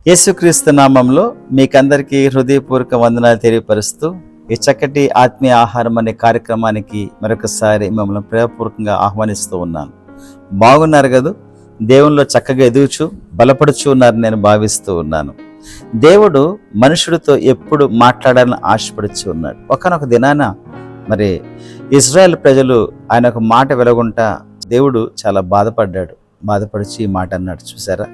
యేసుక్రీస్తు నామంలో మీకందరికీ హృదయపూర్వక వందనాలు తెలియపరుస్తూ ఈ చక్కటి ఆత్మీయ ఆహారం అనే కార్యక్రమానికి మరొకసారి మిమ్మల్ని ప్రేమపూర్వకంగా ఆహ్వానిస్తూ ఉన్నాను. బాగున్నారు కదా? దేవునిలో చక్కగా ఎదుగుచు బలపడుచు ఉన్నారని నేను భావిస్తూ ఉన్నాను. దేవుడు మనుషుడితో ఎప్పుడు మాట్లాడాలని ఆశపడుచు ఉన్నాడు. ఒకానొక దినాన మరి ఇజ్రాయెల్ ప్రజలు ఆయన ఒక మాట వెలగొంటా దేవుడు చాలా బాధపడిచి ఈ మాట అన్నాడు. చూసారా?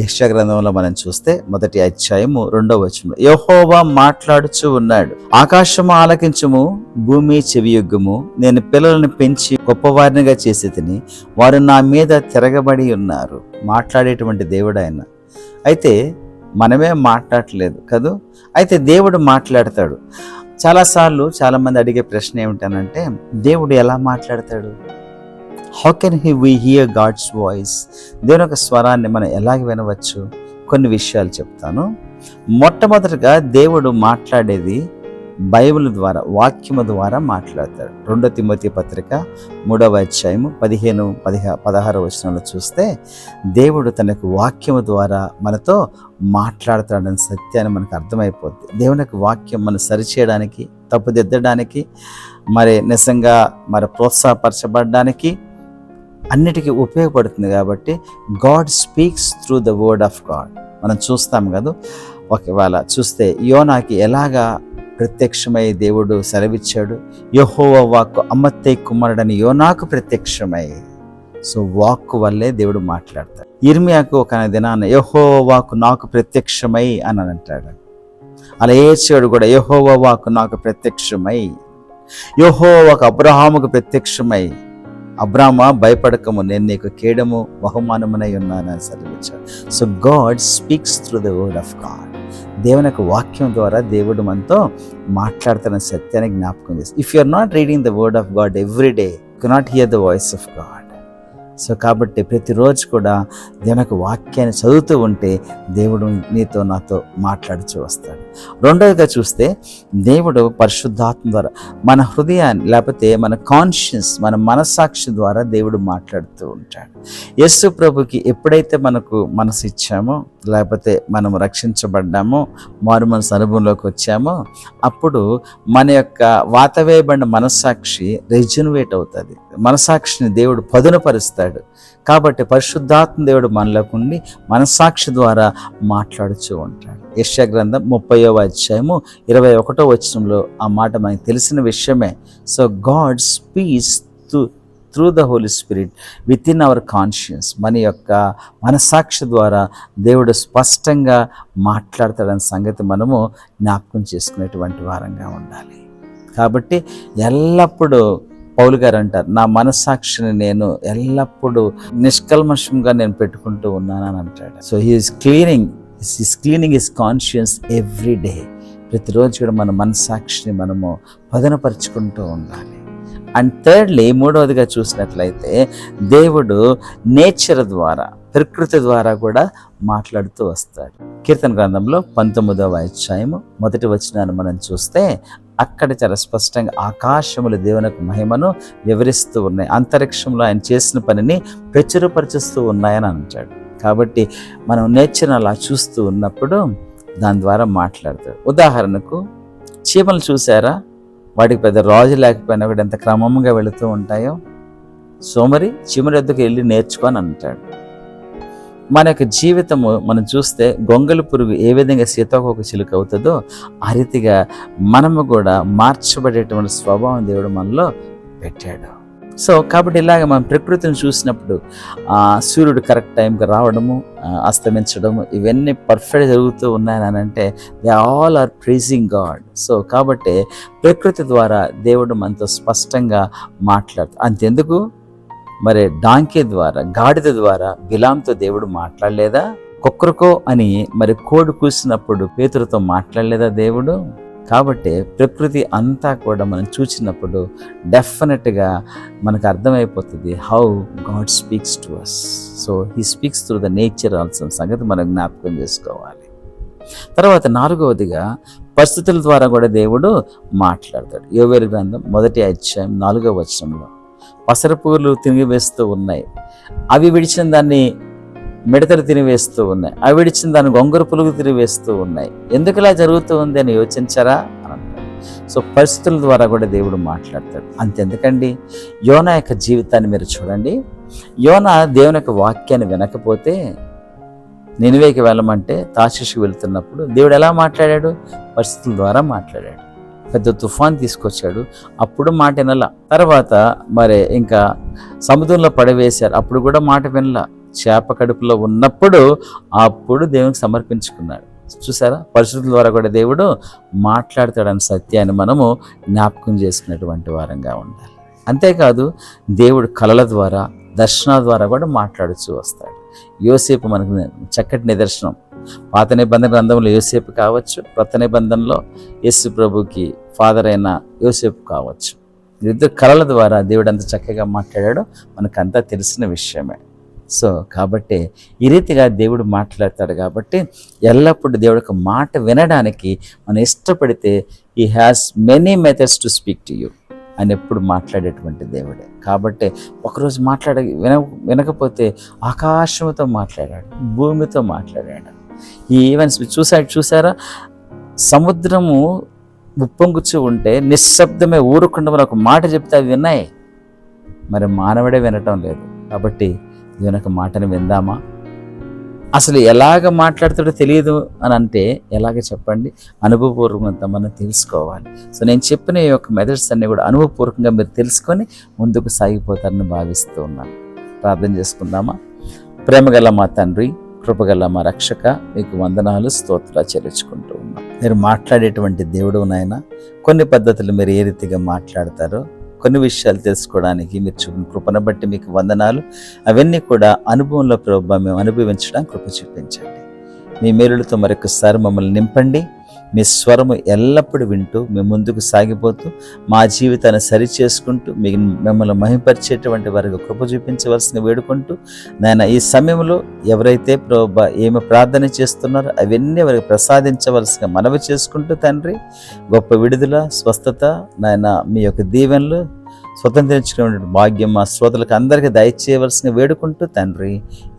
యెషయా గ్రంథంలో మనం చూస్తే 1వ అధ్యాయము 2వ వచనంలో యెహోవా మాట్లాడుచూ ఉన్నాడు, ఆకాశము ఆలకించుము, భూమి చెవియొగ్గుము, నేను పిల్లలను పెంచి గొప్పవారినిగా చేసి తిని వారు నా మీద తిరగబడి ఉన్నారు. మాట్లాడేటువంటి దేవుడు ఆయన. అయితే మనమే మాట్లాడలేదు కదూ. అయితే దేవుడు మాట్లాడతాడు. చాలాసార్లు చాలామంది అడిగే ప్రశ్న ఏమిటనంటే, దేవుడు ఎలా మాట్లాడతాడు? How can we hear God's voice? దేవుని యొక్క స్వరాన్ని మనం ఎలాగ వినవచ్చు? కొన్ని విషయాలు చెప్తాను. మొట్టమొదటిగా దేవుడు మాట్లాడేది బైబిల్ ద్వారా, వాక్యము ద్వారా మాట్లాడతాడు. 2 తిమోతి పత్రిక 3వ అధ్యాయము 15-16 వచనంలో చూస్తే దేవుడు తన వాక్యము ద్వారా మనతో మాట్లాడతాడని సత్యాన్ని మనకు అర్థమైపోద్ది. దేవుని యొక్క వాక్యం మనం సరిచేయడానికి, తప్పుదిద్దడానికి, మరి నిజంగా మరి ప్రోత్సాహపరచబడడానికి అన్నిటికీ ఉపయోగపడుతుంది. కాబట్టి God speaks through the word of God. మనం చూస్తాం కదా. ఒకవేళ చూస్తే యోనాకి ఎలాగా ప్రత్యక్షమై దేవుడు సెలవిచ్చాడు. యెహోవా వాక్కు అమత్తై కుమారుడని యోనాకు ప్రత్యక్షమై. సో వాక్కు వల్లే దేవుడు మాట్లాడతాడు. ఇర్మియాకు ఒక దినాన యెహోవా వాక్కు నాకు ప్రత్యక్షమై అని అంటాడు. అలా ఏడ్చాడు కూడా, యెహోవా వాక్కు నాకు ప్రత్యక్షమై. యెహోవా అబ్రహాముకు ప్రత్యక్షమై, అబ్రామా భయపడకము, నేను నీకు కేడము బహుమానమునై ఉన్నానని సెలవిచ్చాడు. So God speaks through the word of God. దేవుని యొక్క వాక్యం ద్వారా దేవుడు మనతో మాట్లాడుతున్న సత్యాన్ని జ్ఞాపకం చేసి, if you are not reading the word of God every day, you cannot hear the voice of God. So కాబట్టి ప్రతిరోజు కూడా దేవుని యొక్క వాక్యాన్ని చదువుతూ ఉంటే దేవుడు నీతో నాతో మాట్లాడుతూ వస్తాడు. రెండవదిగా చూస్తే దేవుడు పరిశుద్ధాత్మ ద్వారా మన హృదయాన్ని, లేకపోతే మన కాన్షియస్, మన మనస్సాక్షి ద్వారా దేవుడు మాట్లాడుతూ ఉంటాడు. యేసు ప్రభుకి ఎప్పుడైతే మనకు మనసు ఇచ్చామో, లేకపోతే మనం రక్షించబడ్డామో, మారు మనసు అనుభవంలోకి వచ్చామో, అప్పుడు మన యొక్క వాతవేయబడిన మనస్సాక్షి రెజ్యునేట్ అవుతుంది. మనస్సాక్షిని దేవుడు పదునపరుస్తాడు. కాబట్టి పరిశుద్ధాత్మ దేవుడు మనలోకి ఉండి మనస్సాక్షి ద్వారా మాట్లాడుతూ ఉంటాడు. యెషయా గ్రంథం 30వ అధ్యాయము 21వ వచనంలో ఆ మాట మనకు తెలిసిన విషయమే. So God speaks through the Holy Spirit within our conscience. మన యొక్క మనస్సాక్షి ద్వారా దేవుడు స్పష్టంగా మాట్లాడతాడన్న సంగతి మనము జ్ఞాపకం చేసుకునేటువంటి వారంగా ఉండాలి. కాబట్టి ఎల్లప్పుడూ పౌలు గారు అంటారు, నా మనస్సాక్షిని నేను ఎల్లప్పుడూ నిష్కల్మషంగా నేను పెట్టుకుంటూ ఉన్నానని అంటాడు. So he's cleaning his conscience every day. ప్రతిరోజు కూడా మన మనస్సాక్షిని మనము పదనపరుచుకుంటూ ఉండాలి. అండ్ థర్డ్లీ, మూడవదిగా చూసినట్లయితే దేవుడు నేచర్ ద్వారా, ప్రకృతి ద్వారా కూడా మాట్లాడుతూ వస్తాడు. కీర్తన గ్రంథంలో 19వ అధ్యాయము 1వ వచనాన్ని మనం చూస్తే అక్కడ చాలా స్పష్టంగా ఆకాశములు దేవుని యొక్క మహిమను వివరిస్తూ ఉన్నాయి, అంతరిక్షంలో ఆయన చేసిన పనిని ప్రచురపరుచుతూ ఉన్నాయని అంటాడు. కాబట్టి మనం నేచర్ అలా చూస్తూ ఉన్నప్పుడు దాని ద్వారా మాట్లాడతాడు. ఉదాహరణకు చీమలు చూసారా? వాటికి పెద్ద రాజు లేకపోయినా కూడా ఎంత క్రమంగా వెళుతూ ఉంటాయో. సోమరి చీమల వద్దకు వెళ్ళి నేర్చుకొని అంటాడు. మన యొక్క జీవితము మనం చూస్తే గొంగళి పురుగు ఏ విధంగా సీతాకోక చిలుక అవుతుందో ఆ రీతిగా మనము కూడా మార్చబడేటువంటి స్వభావం దేవుడు మనలో పెట్టాడు. సో కాబట్టి ఇలాగ మనం ప్రకృతిని చూసినప్పుడు సూర్యుడు కరెక్ట్ టైంకి రావడము, అస్తమించడము, ఇవన్నీ పర్ఫెక్ట్ జరుగుతూ ఉన్నాయని అంటే they all are praising God. So కాబట్టి ప్రకృతి ద్వారా దేవుడు మనతో స్పష్టంగా మాట్లాడుతాడు. అంతెందుకు, మరి డాంకీ ద్వారా, గాడిద ద్వారా బిలాంతో దేవుడు మాట్లాడలేదా? కొక్కరుకో అని మరి కోడి కూసినప్పుడు పేతురుతో మాట్లాడలేదా దేవుడు? కాబట్టి ప్రకృతి అంతా కూడా మనం చూసినప్పుడు డెఫినెట్గా మనకు అర్థమైపోతుంది how God speaks to us. So he speaks through the nature also సంగతి మనం జ్ఞాపకం చేసుకోవాలి. తర్వాత 4వదిగా పరిస్థితుల ద్వారా కూడా దేవుడు మాట్లాడతాడు. యోవేలు గ్రంథం 1వ అధ్యాయం 4వ వచనంలో పసరపూలు తిరిగి వేస్తూ ఉన్నాయి, అవి విడిచిన దాన్ని మిడతలు తినివేస్తూ ఉన్నాయి, అవి విడిచిన దాని గొంగర పులుగు తినివేస్తూ ఉన్నాయి. ఎందుకు ఇలా జరుగుతూ ఉంది అని యోచించారా అని అంటారు. సో పరిస్థితుల ద్వారా కూడా దేవుడు మాట్లాడతాడు. అంతెందుకండి, యోనా యొక్క జీవితాన్ని మీరు చూడండి. యోనా దేవుని యొక్క వాక్యాన్ని వినకపోతే నినివేకి వెళ్ళమంటే తార్షీషుకు వెళ్తున్నప్పుడు దేవుడు ఎలా మాట్లాడాడు? పరిస్థితుల ద్వారా మాట్లాడాడు. పెద్ద తుఫాన్ తీసుకొచ్చాడు, అప్పుడు మాట వినలా. తర్వాత మరి ఇంకా సముద్రంలో పడవేశారు, అప్పుడు కూడా మాట వినలా. చేప కడుపులో ఉన్నప్పుడు అప్పుడు దేవునికి సమర్పించుకున్నాడు. చూసారా, పరిస్థితుల ద్వారా కూడా దేవుడు మాట్లాడతాడన్న సత్యాన్ని మనము జ్ఞాపకం చేసుకునేటువంటి వారంగా ఉండాలి. అంతేకాదు, దేవుడు కలల ద్వారా, దర్శనాల ద్వారా కూడా మాట్లాడుతూ వస్తాడు. యోసేపు మనకు చక్కటి నిదర్శనం. పాత నిబంధన గ్రంథంలో యోసేపు కావచ్చు, కొత్త నిబంధనలో యేసు ప్రభుకి ఫాదర్ అయిన యోసేపు కావచ్చు. ఇద్దరు కలల ద్వారా దేవుడు అంత చక్కగా మాట్లాడాడో మనకంతా తెలిసిన విషయమే. సో కాబట్టి ఈ రీతిగా దేవుడు మాట్లాడతాడు. కాబట్టి ఎల్లప్పుడూ దేవుడి యొక్క మాట వినడానికి మనం ఇష్టపడితే he has many methods to speak to you అని ఎప్పుడు మాట్లాడేటువంటి దేవుడే. కాబట్టి ఒకరోజు వినకపోతే ఆకాశంతో మాట్లాడాడు, భూమితో మాట్లాడాడు. ఈ ఈవెంట్స్ చూసారా, సముద్రము ఉప్పొంగుచూ ఉంటే నిశ్శబ్దమే ఊరుకుండా మనం ఒక మాట చెప్తే అవి విన్నాయి. మరి మానవుడే వినటం లేదు. కాబట్టి దేవుని యొక్క మాటను విందామా? అసలు ఎలాగ మాట్లాడతాడో తెలియదు అని అంటే ఎలాగ చెప్పండి? అనుభవపూర్వకంగా మనం తెలుసుకోవాలి. సో నేను చెప్పిన ఈ యొక్క మెథడ్స్ అన్నీ కూడా అనుభవపూర్వకంగా మీరు తెలుసుకొని ముందుకు సాగిపోతారని భావిస్తూ ఉన్నాను. ప్రార్థన చేసుకుందామా? ప్రేమగల మా తండ్రి, కృపగల మా రక్షక, మీకు వందనాలు, స్తోత్రాలు చెల్లించుకుంటూ ఉన్నాం. మీరు మాట్లాడేటువంటి దేవుడు నాయన, కొన్ని పద్ధతులు మీరు ఏ రీతిగా మాట్లాడతారో, కొన్ని విషయాలు తెలుసుకోవడానికి మీరు చూపిన కృపను బట్టి మీకు వందనాలు. అవన్నీ కూడా అనుభవంలో ప్రభువా మేము అనుభవించడానికి కృప చూపించండి. మీ మేలులతో మరొకసారి మమ్మల్ని నింపండి. మీ స్వరము ఎల్లప్పుడూ వింటూ మేము ముందుకు సాగిపోతూ మా జీవితాన్ని సరిచేసుకుంటూ మిమ్మల్ని మహింపరిచేటువంటి వారికి కృప చూపించవలసిన వేడుకుంటూ నాయన ఈ సమయంలో ఎవరైతే ప్రభువా ఏమి ప్రార్థన చేస్తున్నారో అవన్నీ వారికి ప్రసాదించవలసిన మనవి చేసుకుంటూ తండ్రి, గొప్ప విడుదల, స్వస్థత నాయన మీ యొక్క దీవెనలు స్వతంత్రించుకునే భాగ్యం మా శ్రోతలకు అందరికీ దయచేయవలసిన వేడుకుంటూ తండ్రి,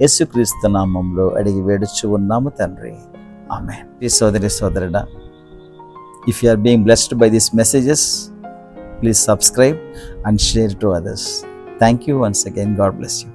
యేసుక్రీస్తు నామములో అడిగి వేడుచు ఉన్నాము తండ్రి. Amen. Please, Sodarada, if you are being blessed by these messages, please subscribe and share to others. Thank you once again. God bless you.